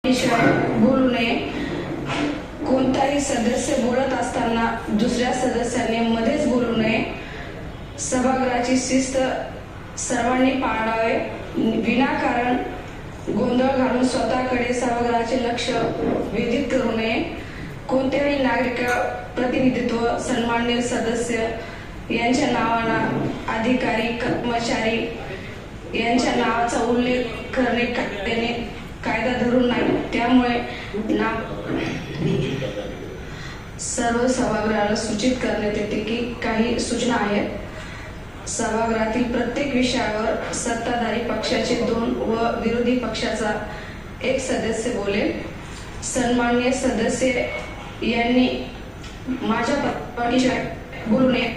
विषय बोलू नये. कोणताही सदस्य बोलत असताना दुसऱ्या सदस्याने मध्येच बोलू नये. सभागृहाची शिस्त सर्वांनी पाळावे. विनाकारण गोंधळ घालून स्वतःकडे सभागृहाचे लक्ष वेधित करू नये. कोणत्याही नागरिक प्रतिनिधित्व सन्माननीय सदस्य यांच्या नावाना अधिकारी कर्मचारी यांच्या नावाचा उल्लेख करणे कायदा धरून नाही. त्यामुळे सर्व सभागृहाला सूचित करण्यात येते की काही सूचना आहेत. सभागृहातील प्रत्येक विषयावर सत्ताधारी पक्षाचे 2 व विरोधी पक्षाचा 1 सदस्य बोलेल. सन्माननीय सदस्य यांनी माझ्या परवानगीशिवाय बोलू नये.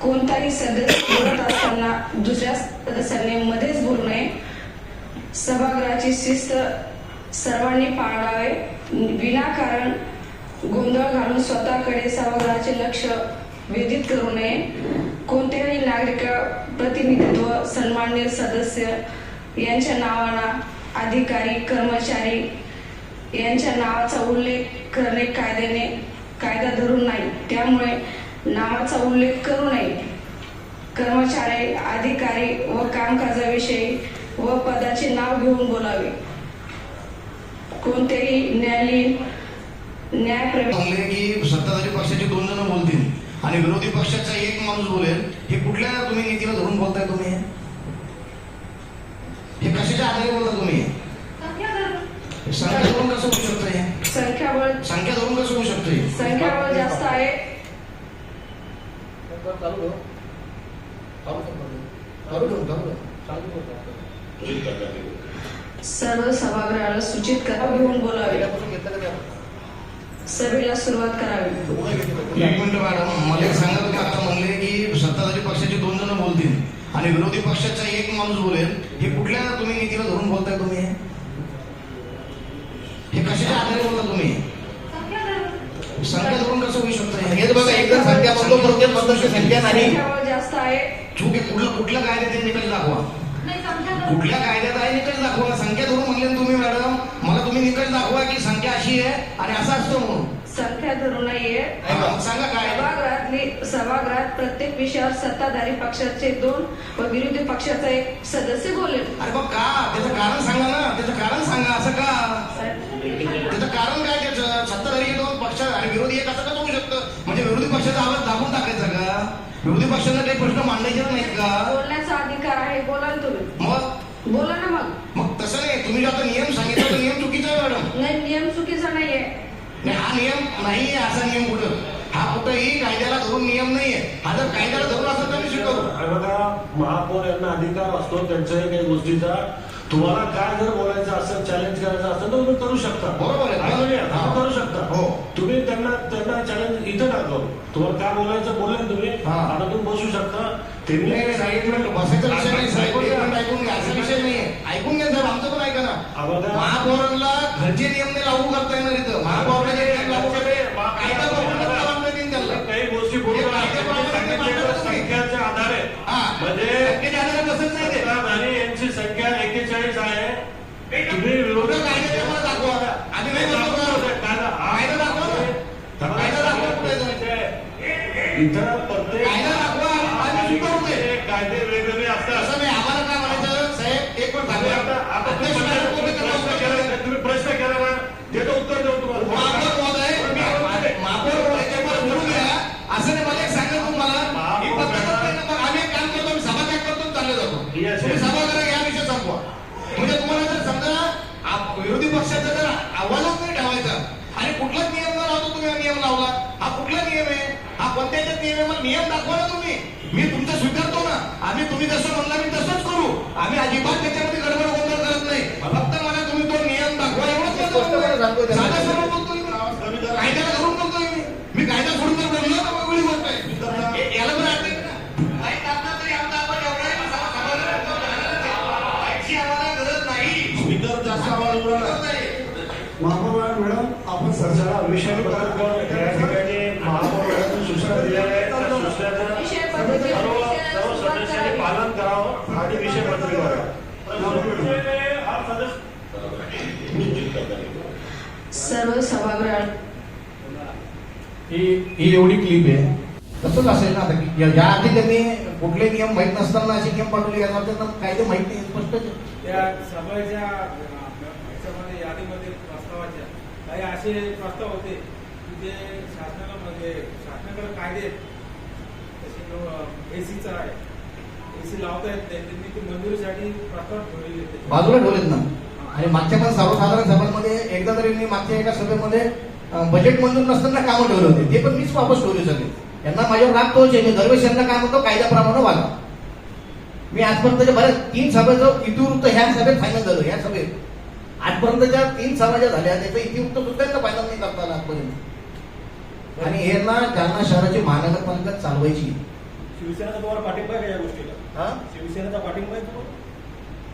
कोणताही सदस्य बोलत असताना दुसऱ्या सदस्याने मध्येच बोलू नये. सभागृहाची शिस्त सर्वांनी पाळावे. विनाकारण गोंधळ घालून स्वतःकडे सभागृहाचे लक्ष वेधित करू नये. कोणत्याही नागरिक प्रतिनिधित्व सन्माननीय सदस्य यांच्या नावाना अधिकारी कर्मचारी यांच्या नावाचा उल्लेख करणे कायदा धरून नाही. त्यामुळे नावाचा उल्लेख करू नये. कर्मचारी अधिकारी व कामकाजाविषयी व पदाचे नाव घेऊन बोलावे. कोणतेही म्हणले की सत्ताधारी पक्षाचे 2 जण बोलतील आणि विरोधी पक्षाचा 1 माणूस बोलेल. हे कुठल्या तुम्ही नीतीला धरून बोलताय? तुम्ही हे कशाच्या आधारे बोलता? तुम्ही संख्या धरून कसं होऊ शकतं? संख्या धरून कसं होऊ शकतं? संख्याबळ जास्त आहे. सर्व सभागृहाला सूचित करा घेऊन बोलावे. सभेला सुरुवात करावी. 1 मिनिट मॅडम, मला सांगा तुम्ही आता म्हणले की सत्ताधारी पक्षाचे 2 जण बोलतील आणि विरोधी पक्षाचा 1 माणूस बोलेल. हे कुठल्या तुम्ही नीतीला धरून बोलताय? तुम्ही हे कशाच्या आधारे बोलता? तुम्ही संख्या धरून कसं होऊ शकतं? हे बघा, एकदा संख्या म्हणतो प्रत्येक पदाची संख्या नाही. संख्याबळ जास्त आहे. चूक आहे. कुठल्या कायद्यात आहे निकष दाखवा. कुठल्या कायद्यात आहे निकष दाखवा. संख्या धरून म्हणले तुम्ही मॅडम, मला तुम्ही निकष दाखवा की संख्या अशी आहे आणि असं असतं म्हणून. संख्या धरून नाहीये. सांगा काय. सभागृहात प्रत्येक विषयावर सत्ताधारी पक्षाचे 2 व विरोधी पक्षाचा 1 सदस्य बोलेल. अरे बघ का, त्याचं कारण सांगा ना. त्याचं कारण सांगा. असं का? त्याचं कारण काय? त्याचं सत्ताधारी 2 पक्ष आणि विरोधी 1 असं कसं होऊ शकतं? म्हणजे विरोधी पक्षाचा आवाज दाबून टाकायचा का? विरोधी पक्षांना काही प्रश्न मांडायचे नाहीत का? बोलण्याचा अधिकार आहे. बोला ना तुम्ही. मग बोला ना. मग तसं नाही. तुम्ही आता नियम सांगितला तो नियम चुकीचा आहे मॅडम. नाही, नियम चुकीचा नाहीये. नाही, हा नियम नाहीये. असा नियम कुठं? हा कुठंही कायद्याला धरून नियम नाहीये. हा जर कायद्याला धरून असं तर मी करू. बघा, महापौर यांना अधिकार असतो त्यांच्याही काही गोष्टीचा. तुम्हाला काय जर बोलायचं असेल, चॅलेंज करायचं असेल तर तुम्ही करू शकता. बरोबर आहे. करू शकता. हो, तुम्ही त्यांना चॅलेंज इथं टाकतो. तुम्हाला काय बोलायचं बोलले तुम्ही. आता तुम्ही बसू शकता. त्यांनी सांगितलं बसायचा विषय नाही साहेब. ऐकून घ्या. असा विषय नाहीये. ऐकून घ्या साहेब. आमचं पण ऐका ना. महापौरांना घरचे नियम नाही लागू करता येणार इथं. महापौरांना जे नियम लागू कायदा काही गोष्टी संख्याच्या आधारे म्हणजे बसत नाही ते. आणि यांची संख्या 41 आहे. तुम्ही विरोध कायदा दाखवा. आधी नाही कायदा दाखवा. इथं प्रत्येक कायदे वेगवेगळे असतात. असं नाही. आम्हाला काय म्हणायचं साहेब, एक पण तुम्ही प्रश्न केला ना, त्याचं उत्तर देऊ तुम्हाला. महापौर बोलून घ्या. असं नाही. मला एक सांगा तुम्हाला, आम्ही एक काम करतो, सभात्याग करतो, चालले जातो. तुम्ही सभा करा, या विषय संपवा. म्हणजे तुम्हाला जर समजा विरोधी पक्षाचा जर आवाजच नाही ठेवायचा आणि कुठलाच नियम न लावतो तुम्ही हा नियम लावला. हा कुठला नियम आहे? हा कोणत्याचा नियम आहे? मला नियम दाखवा ना तुम्ही. मी तुमचं स्वीकारतो ना. आम्ही तुम्ही जसं म्हणला मी तसंच करू. आम्ही अजिबात त्याच्यामध्ये गडबड गोंधळ करत नाही. फक्त मला तुम्ही तो नियम दाखवा एवढंच साधा सर्व बोलतोय. कायद्याला धरून बोलतोय मी. कायदा सोडून जर बोललो तर वेगळी गोष्ट आहे. याला पण आम्हाला गरज नाही. स्पीकर जास्त आवाज महापौर मॅडम, आपण सरकारला विषय या ठिकाणी महापौर मॅडम सूचना दिल्या आहेत. त्या सूचनाचं सर्व सदस्यांनी पालन करावं आणि विषय पत्रिका सर्व सभागृहात ही एवढी क्लिप आहे. तसंच असेल ना आता की या आधी त्यांनी कुठले नियम माहीत नसताना असे नियम पाठवले, याचा अर्थ त्यांना कायदे माहित नाही, स्पष्ट आहे. त्या सभेच्या ह्याच्यामध्ये यादीमध्ये प्रस्तावाच्या काही असे प्रस्ताव होते की जे शासनाला म्हणजे शासनाकडे कायदे तसे एसीचा आहे, एसी लावता येत नाही, त्यांनी ते मंजुरीसाठी प्रस्ताव ठेवलेले होते. बाजूला ठेवलेत ना. आणि मागच्या पण सर्वसाधारण सभांमध्ये एकदा तरी मी मागच्या एका सभेमध्ये बजेट मंजूर नसताना कामं ठेवले होते, ते पण मीच वापस ठेवले सगळे. यांना माझ्यावर राग तोच आहे. मी दरवेळेस यांना काय म्हणतो, कायद्याप्रमाणे वागा. मी आजपर्यंतच्या बऱ्याच 3 सभेचं इतिवृत्त ह्या सभेत फायनल झालं. ह्या सभेत आजपर्यंतच्या 3 सभा ज्या झाल्या त्याचं इतिवृत्त सुद्धा यांना फायनल नाही करता आलं आजपर्यंत. आणि यांना जालना शहराची महानगरपालिका चालवायची. शिवसेनेचा तुम्हाला पाठिंबा आहे का या गोष्टीला? हा? शिवसेनेचा पाठिंबा आहे तुम्हाला?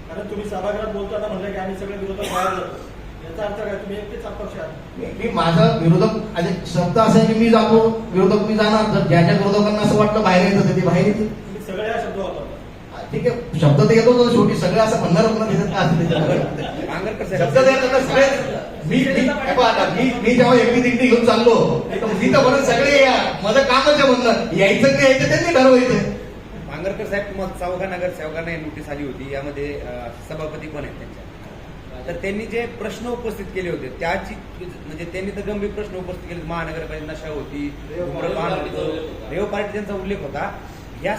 कारण तुम्ही सभागृहात बोलताना म्हणलं की आम्ही सगळे विरोधक बाहेर जातो, याचा अर्थ काय? तुम्ही एकटेच अपक्ष आहात. मी माझा विरोधक आणि शब्द असा आहे की मी जातो, विरोधक मी जाणार. तर ज्या ज्या विरोधकांना असं वाटलं बाहेर येतं ते बाहेर येते. तुम्ही सगळे हा शब्द वापरता. ठीक आहे, शब्द तर येतो ना शेवटी. सगळे असं म्हणणार शब्द तर येतात ना सगळे. हे पहा आता, मी जेव्हा एकटी तिकटी घेऊन चाललो तर मी तर म्हणून सगळे या. माझं कामच आहे म्हणणं, यायचं की यायचं त्यांनी ठरवायचं. मांगरकर साहेब, मग चौघा नगरसेवकांना नोटीस आली होती, यामध्ये सभापती पण आहेत त्यांच्या. तर त्यांनी जे प्रश्न उपस्थित केले होते त्याची म्हणजे त्यांनी तर गंभीर प्रश्न उपस्थित केले. महानगरपालिका नशा होती, धूम्रपान होतं, रेव पार्टी त्यांचा उल्लेख होता. या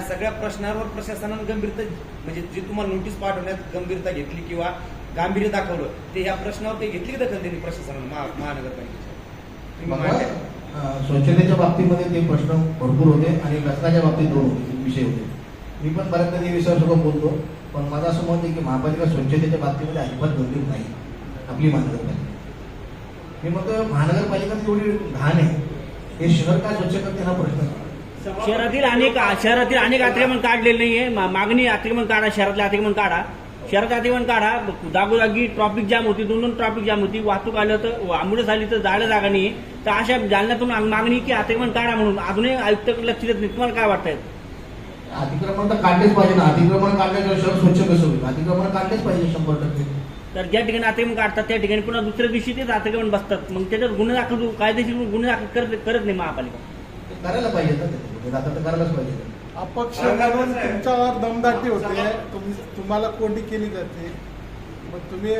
सगळ्या प्रश्नांवर प्रशासनानं गंभीरता म्हणजे जी तुम्हाला नोटीस पाठवण्यात गंभीरता घेतली किंवा गांभीर्य दाखवलं, ते या प्रश्नावर ते घेतली का दखल त्यांनी प्रशासनानं महानगरपालिकेच्या? बघा, स्वच्छतेच्या बाबतीमध्ये ते प्रश्न भरपूर होते आणि कचऱ्याच्या बाबतीत 2 विषय होते. मी पण बऱ्याचदा ते विषयावर सगळं बोलतो, पण माझं असं मत आहे की महापालिका स्वच्छतेच्या बाबतीमध्ये अजिबात गंभीर नाही आपली महानगरपालिका. मी म्हणतो महानगरपालिका एवढी घाण आहे, हे शहर काय स्वच्छ करते हा प्रश्न. शहरातील अनेक अतिक्रमण काढलेले नाहीये. मागणी अतिक्रमण काढा, शहरातले अतिक्रमण काढा, शहरात अतिक्रमण काढा. जागोजागी ट्रॉफिक जाम होती, 2 ट्रॉफिक जाम होती, वाहतूक आलं तर आंबुलन्स आली तर जायला जागा नाही. तर अशा जालन्यातून मागणी की अतिक्रमण काढा म्हणून अजूनही आयुक्त लक्ष देत नाही. तुम्हाला काय वाटतंय? अतिक्रमण तर काढलेच पाहिजे ना. अतिक्रमण काढल्याशिवाय शहर स्वच्छ कसं होईल? अतिक्रमण काढलेच पाहिजे 100%. तर ज्या ठिकाणी अतिक्रमण काढतात त्या ठिकाणी पुन्हा दुसऱ्या दिवशी तेच अतिक्रमण बसतात. मग त्याच्यात गुन्हे दाखल, कायदेशीर गुन्हे दाखल करत नाही महापालिका. करायला पाहिजे ना, ते आता तर करायलाच पाहिजे. अपक्ष म्हणून तुमच्यावर दमदाटी होते, तुम्हाला कोंडी केली जाते. मग तुम्ही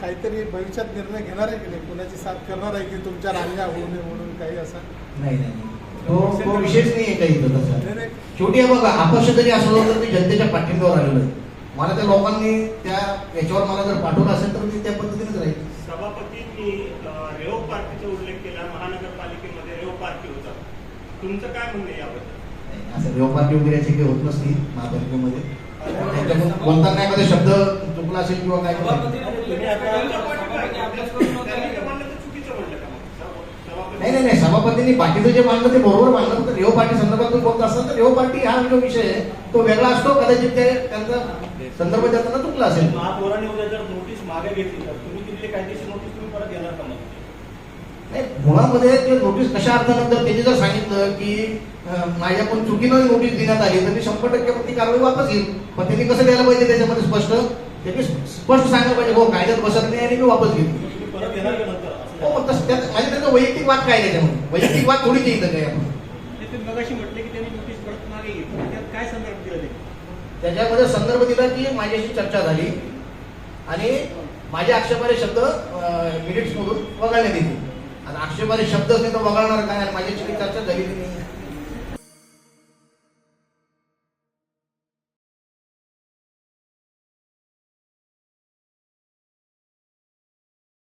काहीतरी भविष्यात निर्णय घेणार आहे की नाही? कुणाची साथ करणार आहे की तुमच्या रांगा होऊ नये म्हणून काही असा? नाही, तो विशेष नाही आहे काही तसा. नाही, नाही. शेवटी हे बघा, अपक्ष जरी असलो तर ते जनतेच्या पाठिंब्यावर आलेलं आहे. मला त्या लोकांनी त्या याच्यावर मला जर पाठवलं असेल तर मी त्या पद्धतीनेच राहील. सभापतींनी रेव पार्टीचा उल्लेख केला. महानगरपालिकेमध्ये रेव पार्टी होता. तुमचं काय म्हणणं आहे याबद्दल? असं रेव पार्टी वगैरे याची काही होत नसती महापालिकेमध्ये. त्याच्यातून बोलताना एखादा शब्द चुकला असेल किंवा काय त्यांनी तर म्हणलं तर चुकीचं म्हणलं का मग? नाही, सभापतींनी बाकीचं जे मांडलं ते बरोबर मांडलं. तर रेव पार्टी संदर्भात तुम्ही बोलत असाल तर रेव पार्टी हा जो विषय आहे तो वेगळा असतो. कदाचित ते त्यांचा संदर्भ देताना चुकला असेल. महापौरांनी उद्या जर नोटीस मागे घेतली तर तुम्ही दिलेली कायदेशीर नोटीस तुम्ही परत घेणार का? नाही, मुळामध्ये ते नोटीस कशा अर्थानंतर त्यांनी जर सांगितलं की माझ्याकडून चुकीनं नोटीस देण्यात आली तर मी 100% ती कारवाई वापस घेईल. पण त्यांनी कसं द्यायला पाहिजे त्याच्यामध्ये त्यांनी स्पष्ट सांगायला पाहिजे, हो कायद्यात बसत नाही आणि मी वापस घेईल. परत घेणार का नंतर? हो, तसं माझ्या त्याचा वैयक्तिक वाद काय त्याच्यामध्ये? वैयक्तिक वाद थोडीच येतं काय आपण. तुम्ही मगाशी म्हटले की त्यांनी नोटीस परत मागे घेतली, त्यात काय संदर्भ दिला? त्याच्यामध्ये संदर्भ दिला की माझ्याशी चर्चा झाली आणि माझे आक्षेपार्ह शब्द मिनिट्स मधून वगळण्यात येतील. आता आक्षेपार्ह शब्दच नाही तर वगळणार काय? आणि माझ्याशी चर्चा झालेली नाही.